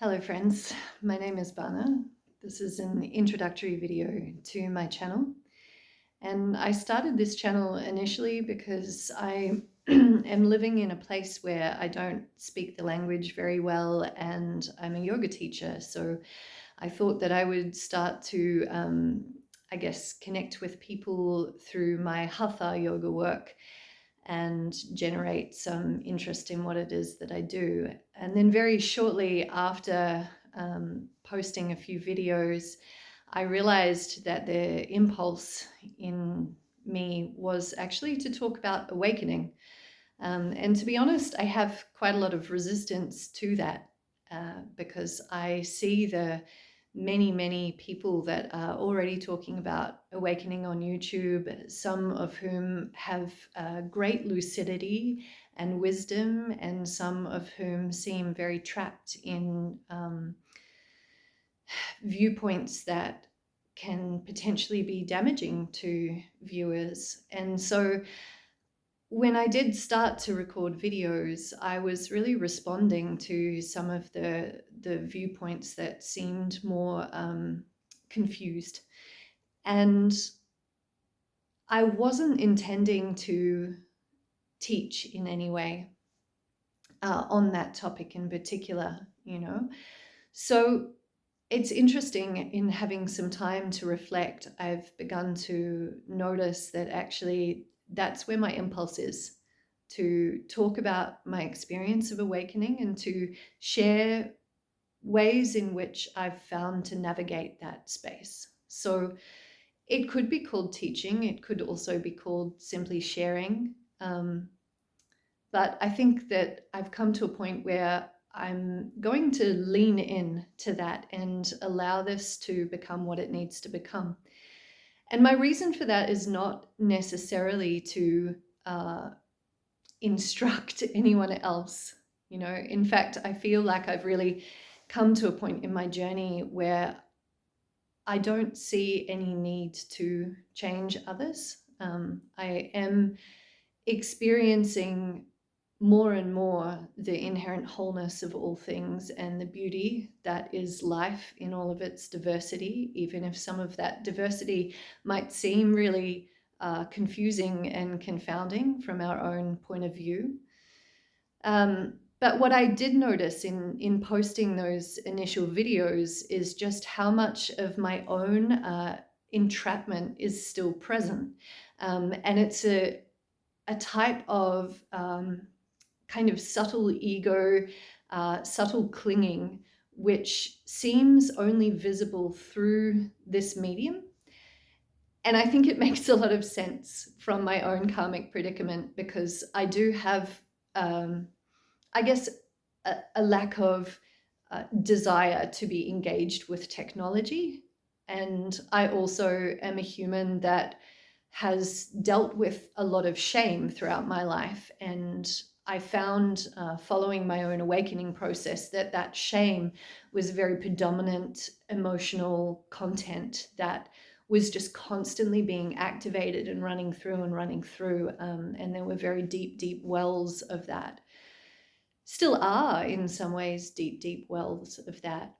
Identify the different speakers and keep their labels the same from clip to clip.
Speaker 1: Hello friends, my name is Bana. This is an introductory video to my channel. And I started this channel initially because I am living in a place where I don't speak the language very well and I'm a yoga teacher. So I thought that I would start to, connect with people through my Hatha yoga work and generate some interest in what it is that I do. And then very shortly after posting a few videos, I realized that the impulse in me was actually to talk about awakening. And to be honest, I have quite a lot of resistance to that because I see the many people that are already talking about awakening on YouTube, some of whom have great lucidity and wisdom, and some of whom seem very trapped in viewpoints that can potentially be damaging to viewers. And so when I did start to record videos, I was really responding to some of the viewpoints that seemed more confused. And I wasn't intending to teach in any way on that topic in particular, you know. So it's interesting, in having some time to reflect, I've begun to notice that actually that's where my impulse is, to talk about my experience of awakening and to share ways in which I've found to navigate that space. So it could be called teaching, it could also be called simply sharing. But I think that I've come to a point where I'm going to lean in to that and allow this to become what it needs to become. And my reason for that is not necessarily to instruct anyone else. You know, in fact, I feel like I've really come to a point in my journey where I don't see any need to change others. I am experiencing more and more the inherent wholeness of all things and the beauty that is life in all of its diversity, even if some of that diversity might seem really confusing and confounding from our own point of view. But what I did notice in posting those initial videos is just how much of my own entrapment is still present. And it's a type of kind of subtle ego, subtle clinging, which seems only visible through this medium. And I think it makes a lot of sense from my own karmic predicament, because I do have, I guess, a lack of desire to be engaged with technology. And I also am a human that has dealt with a lot of shame throughout my life. And I found, following my own awakening process, that that shame was a very predominant emotional content that was just constantly being activated and running through and running through. And there were very deep wells of that. Still are, in some ways, deep wells of that.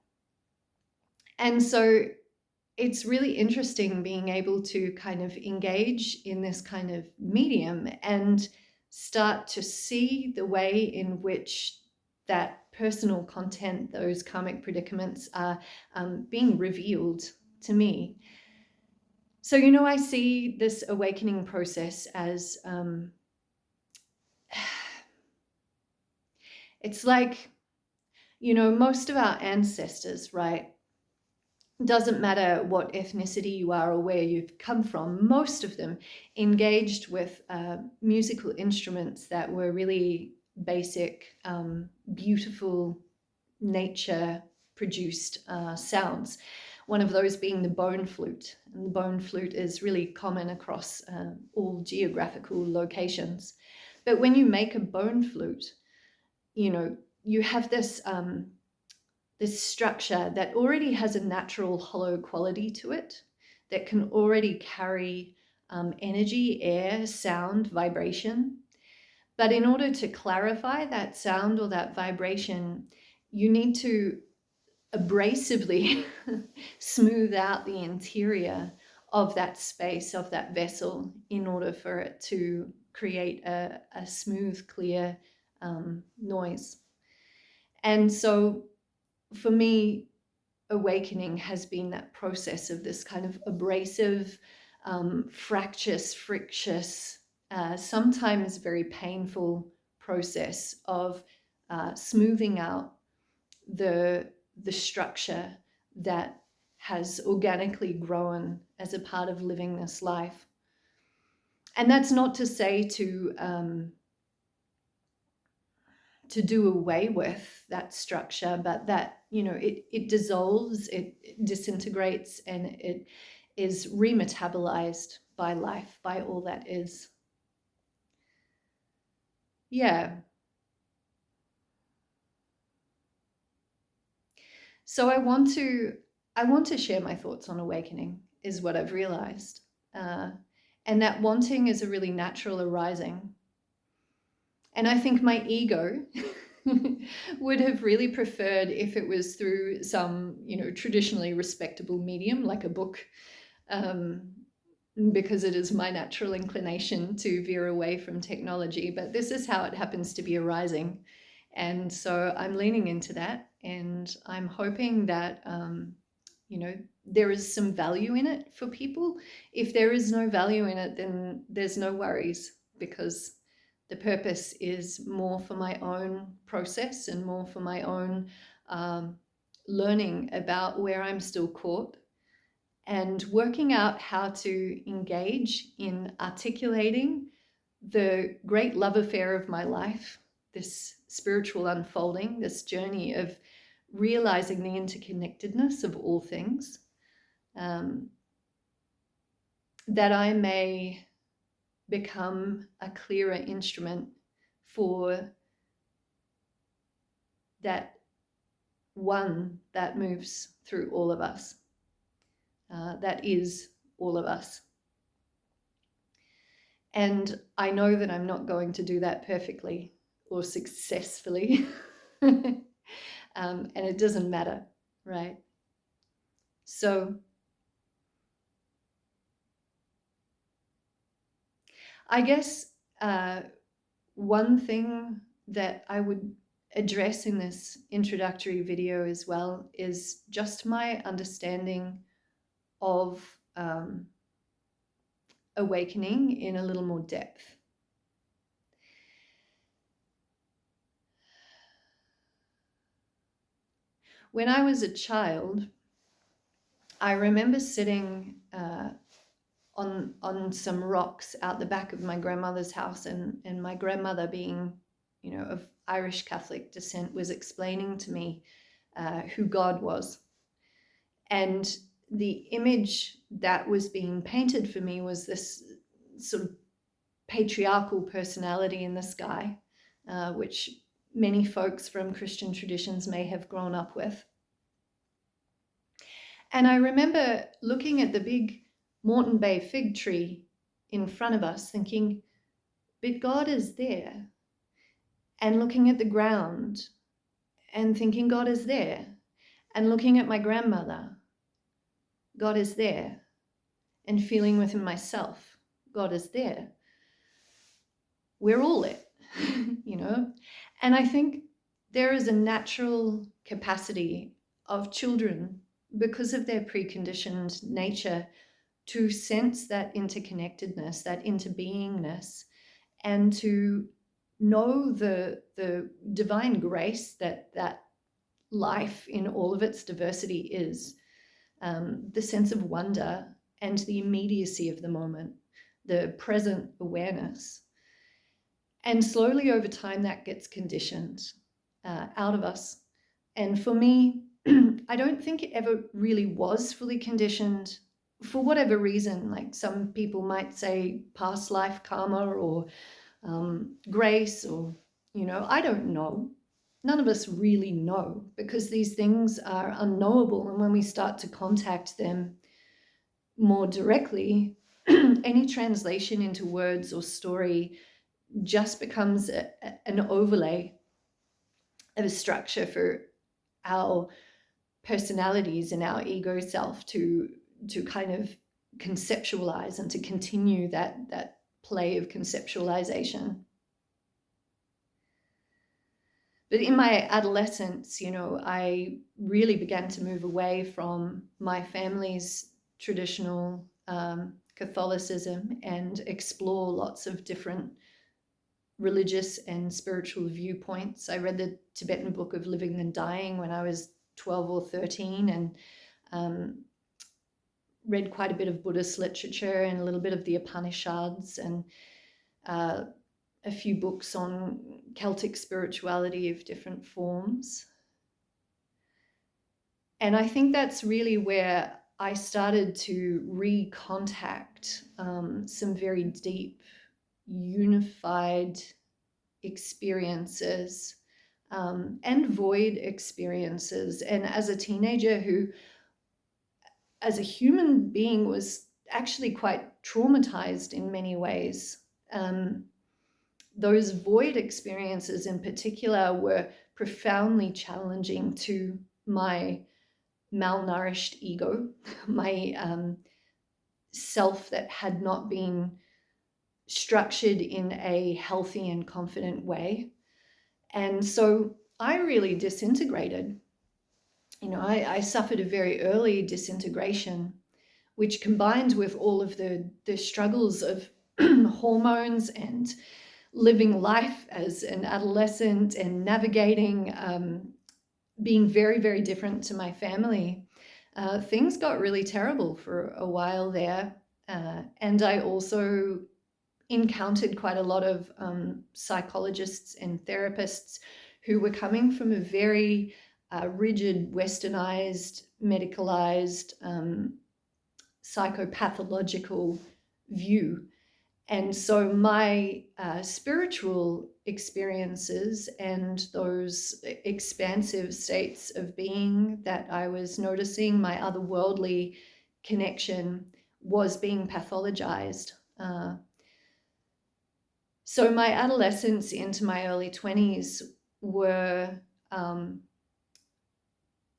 Speaker 1: And so it's really interesting being able to kind of engage in this kind of medium and start to see the way in which that personal content, those karmic predicaments, are being revealed to me. So, you know, I see this awakening process as it's like, you know, most of our ancestors, right? Doesn't matter what ethnicity you are or where you've come from, most of them engaged with musical instruments that were really basic, beautiful, nature produced sounds. One of those being the bone flute. And the bone flute is really common across all geographical locations. But when you make a bone flute, you know, you have this this structure that already has a natural hollow quality to it, that can already carry energy, air, sound, vibration. But in order to clarify that sound or that vibration, you need to abrasively smooth out the interior of that space, of that vessel, in order for it to create a smooth, clear noise. And so for me, awakening has been that process of this kind of abrasive, fractious, sometimes very painful process of smoothing out the structure that has organically grown as a part of living this life. And that's not to say to do away with that structure, but that, it dissolves, it disintegrates, and it is remetabolized by life, by all that is. Yeah. So I want to share my thoughts on awakening, is what I've realized. And that wanting is a really natural arising. And I think my ego would have really preferred if it was through some, traditionally respectable medium, like a book, because it is my natural inclination to veer away from technology. But this is how it happens to be arising. And so I'm leaning into that, and I'm hoping that, there is some value in it for people. If there is no value in it, then there's no worries, because the purpose is more for my own process and more for my own learning about where I'm still caught, and working out how to engage in articulating the great love affair of my life, this spiritual unfolding, this journey of realizing the interconnectedness of all things, that I may become a clearer instrument for that one that moves through all of us, that is all of us. And I know that I'm not going to do that perfectly or successfully. And it doesn't matter, right? So I guess one thing that I would address in this introductory video as well is just my understanding of awakening in a little more depth. When I was a child, I remember sitting on some rocks out the back of my grandmother's house, and my grandmother, being, of Irish Catholic descent, was explaining to me who God was. And the image that was being painted for me was this sort of patriarchal personality in the sky, which many folks from Christian traditions may have grown up with. And I remember looking at the big Moreton Bay fig tree in front of us thinking, but God is there. And looking at the ground and thinking, God is there. And looking at my grandmother, God is there. And feeling within myself, God is there. We're all it, And I think there is a natural capacity of children, because of their preconditioned nature, to sense that interconnectedness, that interbeingness, and to know the divine grace that life in all of its diversity is, the sense of wonder and the immediacy of the moment, the present awareness. And slowly over time, that gets conditioned out of us. And for me, I don't think it ever really was fully conditioned, for whatever reason. Like some people might say past life karma, or grace, or, I don't know. None of us really know, because these things are unknowable. And when we start to contact them more directly, any translation into words or story just becomes an overlay of a structure for our personalities in our ego self to kind of conceptualize and to continue that play of conceptualization. But in my adolescence, I really began to move away from my family's traditional Catholicism and explore lots of different religious and spiritual viewpoints. I read the Tibetan Book of Living and Dying when I was 12 or 13, and read quite a bit of Buddhist literature and a little bit of the Upanishads, and a few books on Celtic spirituality of different forms. And I think that's really where I started to recontact some very deep, unified experiences and void experiences. And as a teenager who, as a human being, was actually quite traumatized in many ways. Those void experiences in particular were profoundly challenging to my malnourished ego, my self that had not been structured in a healthy and confident way. And so I really disintegrated. I suffered a very early disintegration, which combined with all of the struggles of hormones and living life as an adolescent and navigating being very, very different to my family, things got really terrible for a while there. And I also encountered quite a lot of psychologists and therapists who were coming from a very rigid, westernized, medicalized, psychopathological view. And so my spiritual experiences and those expansive states of being that I was noticing, my otherworldly connection, was being pathologized. So my adolescence into my early 20s were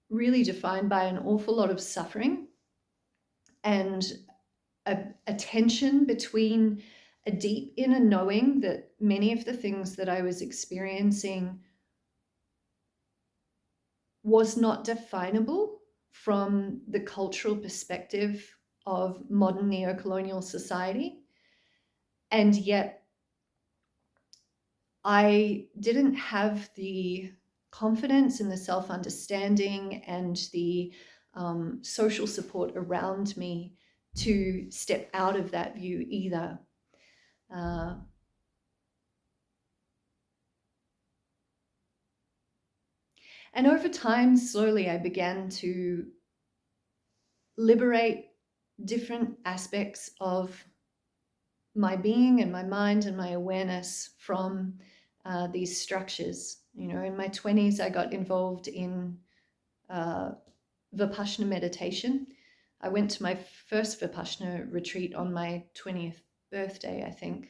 Speaker 1: really defined by an awful lot of suffering and a tension between a deep inner knowing that many of the things that I was experiencing was not definable from the cultural perspective of modern neocolonial society. And yet I didn't have the confidence and the self-understanding and the social support around me to step out of that view either. And over time, slowly, I began to liberate different aspects of my being and my mind and my awareness from these structures. In my 20s, I got involved in Vipassana meditation. I went to my first Vipassana retreat on my 20th birthday, I think.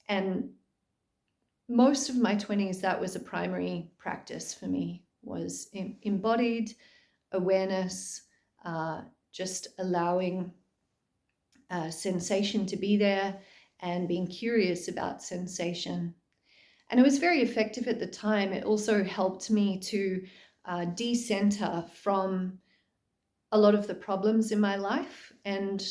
Speaker 1: And most of my 20s, that was a primary practice for me, was embodied awareness, just allowing sensation to be there and being curious about sensation. And it was very effective at the time. It also helped me to decenter from a lot of the problems in my life. And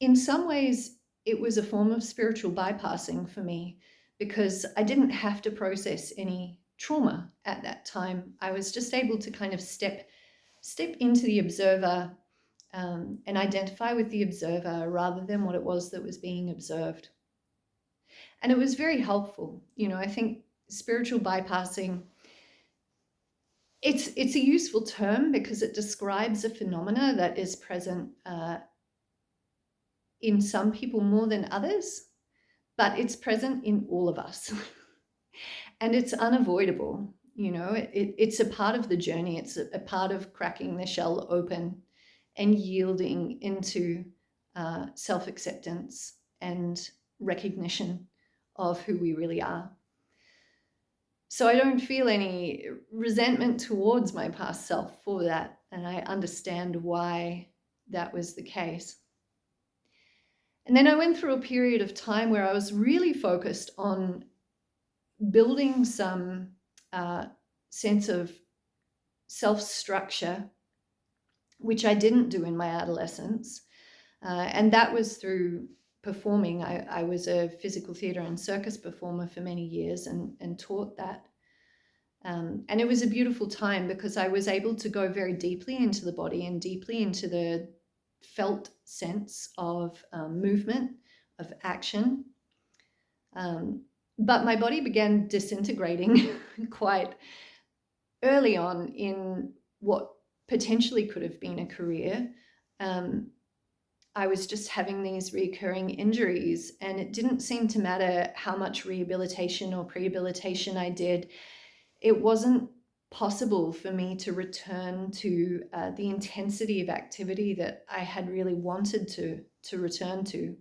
Speaker 1: in some ways, it was a form of spiritual bypassing for me, because I didn't have to process any trauma at that time. I was just able to kind of step into the observer and identify with the observer rather than what it was that was being observed. And it was very helpful. I think spiritual bypassing, it's a useful term because it describes a phenomena that is present in some people more than others, but it's present in all of us. And it's unavoidable. It's a part of the journey. It's a part of cracking the shell open and yielding into self-acceptance and recognition of who we really are. So I don't feel any resentment towards my past self for that, and I understand why that was the case. And then I went through a period of time where I was really focused on building some sense of self-structure, which I didn't do in my adolescence. And that was through performing. I was a physical theatre and circus performer for many years and taught that. And it was a beautiful time because I was able to go very deeply into the body and deeply into the felt sense of movement, of action. But my body began disintegrating quite early on in what potentially could have been a career. I was just having these recurring injuries, and it didn't seem to matter how much rehabilitation or prehabilitation I did. It wasn't possible for me to return to the intensity of activity that I had really wanted to return to.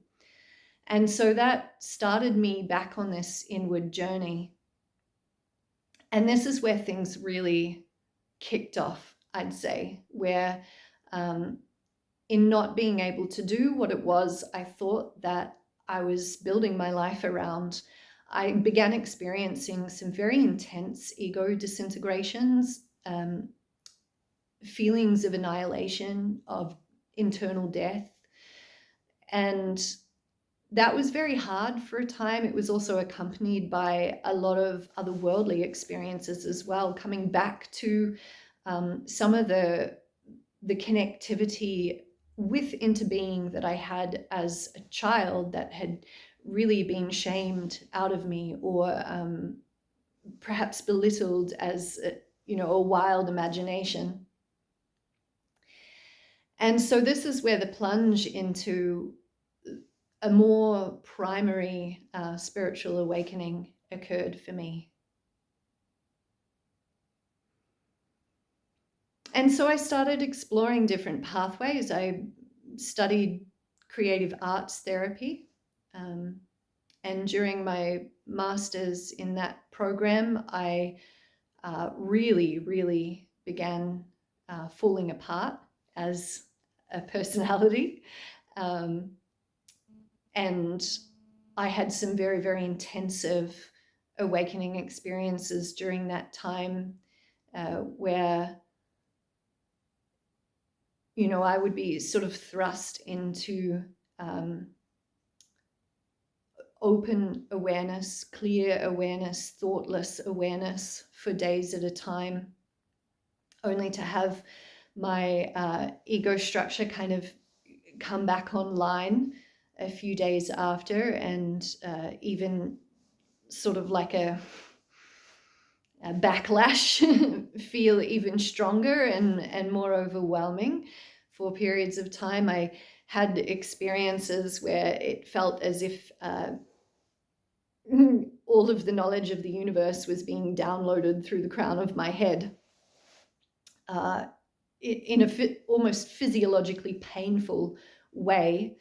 Speaker 1: And so that started me back on this inward journey. And this is where things really kicked off, I'd say, where in not being able to do what it was I thought that I was building my life around, I began experiencing some very intense ego disintegrations, feelings of annihilation, of internal death. And that was very hard for a time. It was also accompanied by a lot of otherworldly experiences as well, coming back to some of the connectivity with interbeing that I had as a child that had really been shamed out of me, or perhaps belittled as a wild imagination. And so this is where the plunge into a more primary spiritual awakening occurred for me. And so I started exploring different pathways. I studied creative arts therapy. And during my master's in that program, I really, really began falling apart as a personality. And I had some very, very intensive awakening experiences during that time where I would be sort of thrust into open awareness, clear awareness, thoughtless awareness for days at a time, only to have my ego structure kind of come back online a few days after, and even sort of like a backlash feel even stronger and more overwhelming for periods of time. I had experiences where it felt as if all of the knowledge of the universe was being downloaded through the crown of my head in a almost physiologically painful way,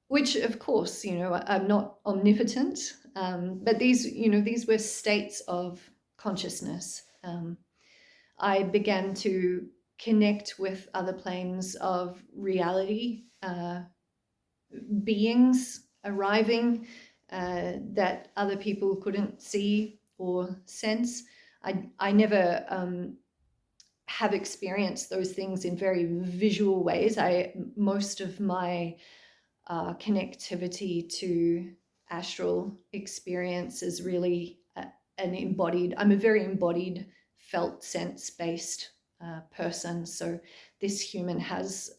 Speaker 1: which of course, I'm not omnipotent, but these were states of consciousness. I began to connect with other planes of reality, beings arriving that other people couldn't see or sense. I never have experienced those things in very visual ways. Most of my connectivity to astral experience is really I'm a very embodied, felt sense-based person. So this human has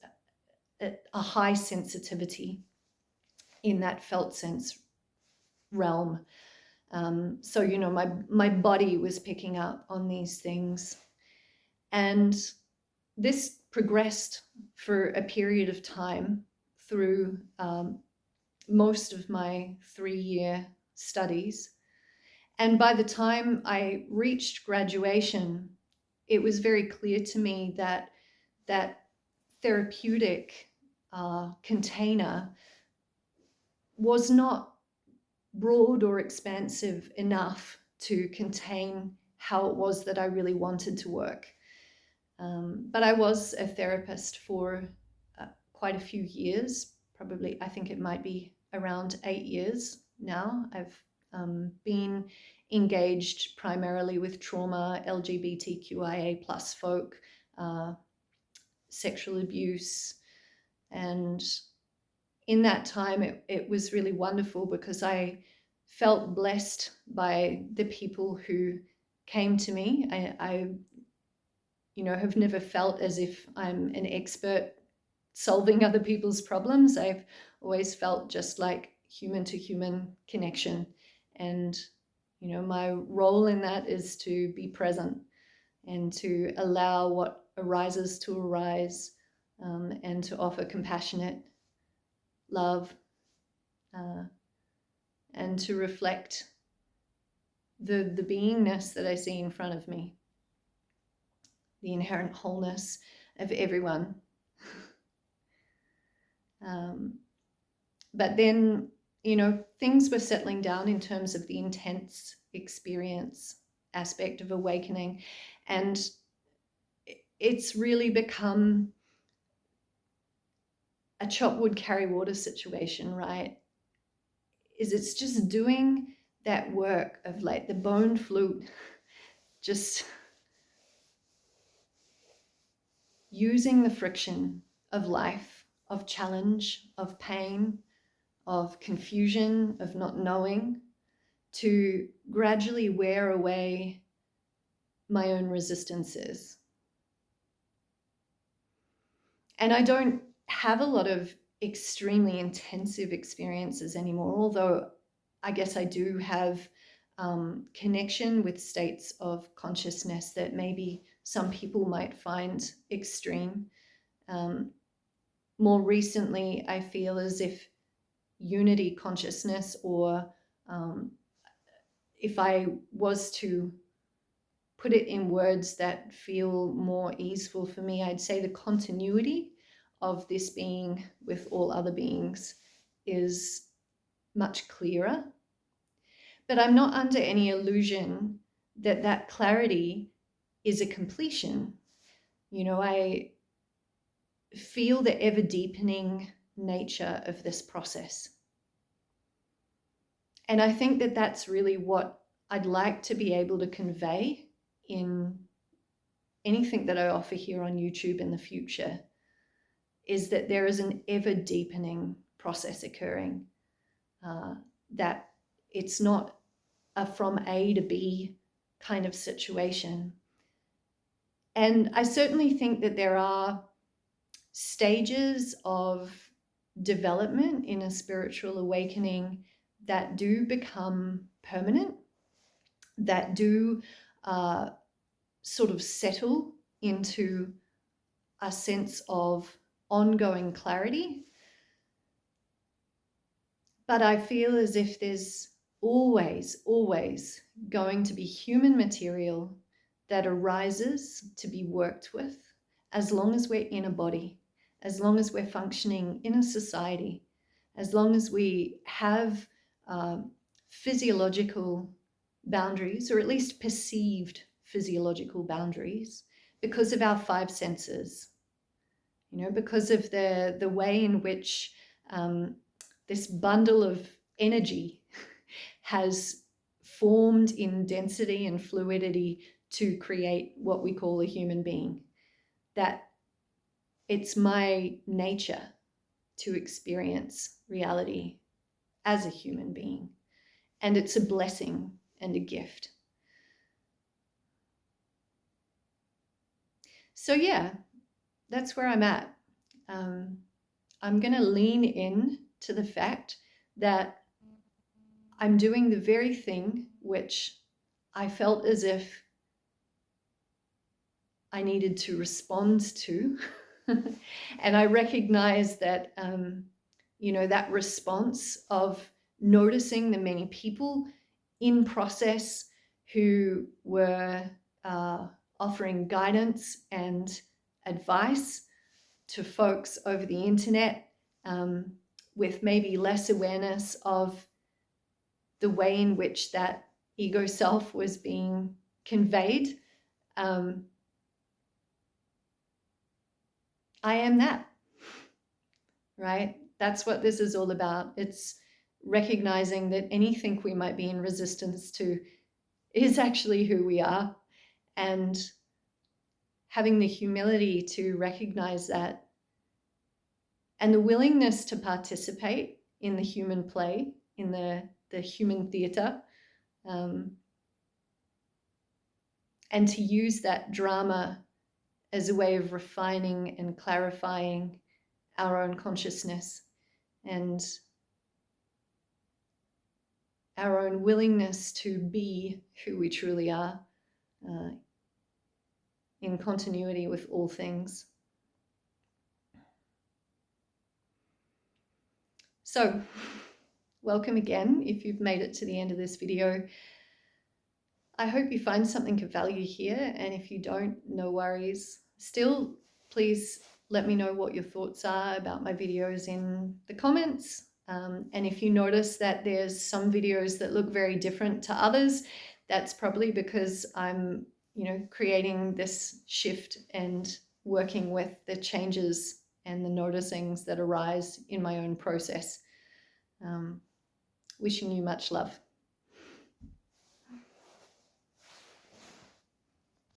Speaker 1: a high sensitivity in that felt sense realm. So, my body was picking up on these things. And this progressed for a period of time through most of my 3-year studies. And by the time I reached graduation, it was very clear to me that that therapeutic container was not broad or expansive enough to contain how it was that I really wanted to work. But I was a therapist for quite a few years, probably, I think it might be around 8 years now. I've been engaged primarily with trauma, LGBTQIA plus folk, sexual abuse. And in that time, it was really wonderful because I felt blessed by the people who came to me. I have never felt as if I'm an expert solving other people's problems. I've always felt just like human to human connection. And, my role in that is to be present and to allow what arises to arise, and to offer compassionate love, and to reflect the beingness that I see in front of me, the inherent wholeness of everyone. But then, things were settling down in terms of the intense experience aspect of awakening. And it's really become a chop wood, carry water situation, right? It's just doing that work of like the bone flute, just using the friction of life, of challenge, of pain, of confusion, of not knowing, to gradually wear away my own resistances. And I don't have a lot of extremely intensive experiences anymore, although I guess I do have connection with states of consciousness that maybe some people might find extreme. More recently, I feel as if unity consciousness, or if I was to put it in words that feel more easeful for me, I'd say the continuity of this being with all other beings is much clearer. But I'm not under any illusion that that clarity is a completion. I feel the ever deepening nature of this process. And I think that that's really what I'd like to be able to convey in anything that I offer here on YouTube in the future, is that there is an ever deepening process occurring, that it's not a from A to B kind of situation. And I certainly think that there are stages of development in a spiritual awakening that do become permanent, that do sort of settle into a sense of ongoing clarity. But I feel as if there's always going to be human material that arises to be worked with, as long as we're in a body, as long as we're functioning in a society, as long as we have physiological boundaries, or at least perceived physiological boundaries, because of our five senses, because of the way in which this bundle of energy has formed in density and fluidity to create what we call a human being. That it's my nature to experience reality as a human being, and it's a blessing and a gift. So yeah, that's where I'm at. I'm going to lean in to the fact that I'm doing the very thing which I felt as if I needed to respond to. And I recognize that, that response of noticing the many people in process who were offering guidance and advice to folks over the internet, with maybe less awareness of the way in which that ego self was being conveyed. I am that, right? That's what this is all about. It's recognizing that anything we might be in resistance to is actually who we are, and having the humility to recognize that and the willingness to participate in the human play, in the human theater, and to use that drama as a way of refining and clarifying our own consciousness and our own willingness to be who we truly are, in continuity with all things. So, welcome again if you've made it to the end of this video. I hope you find something of value here, and if you don't, no worries. Still, please let me know what your thoughts are about my videos in the comments. And if you notice that there's some videos that look very different to others, that's probably because I'm, creating this shift and working with the changes and the noticings that arise in my own process. Wishing you much love.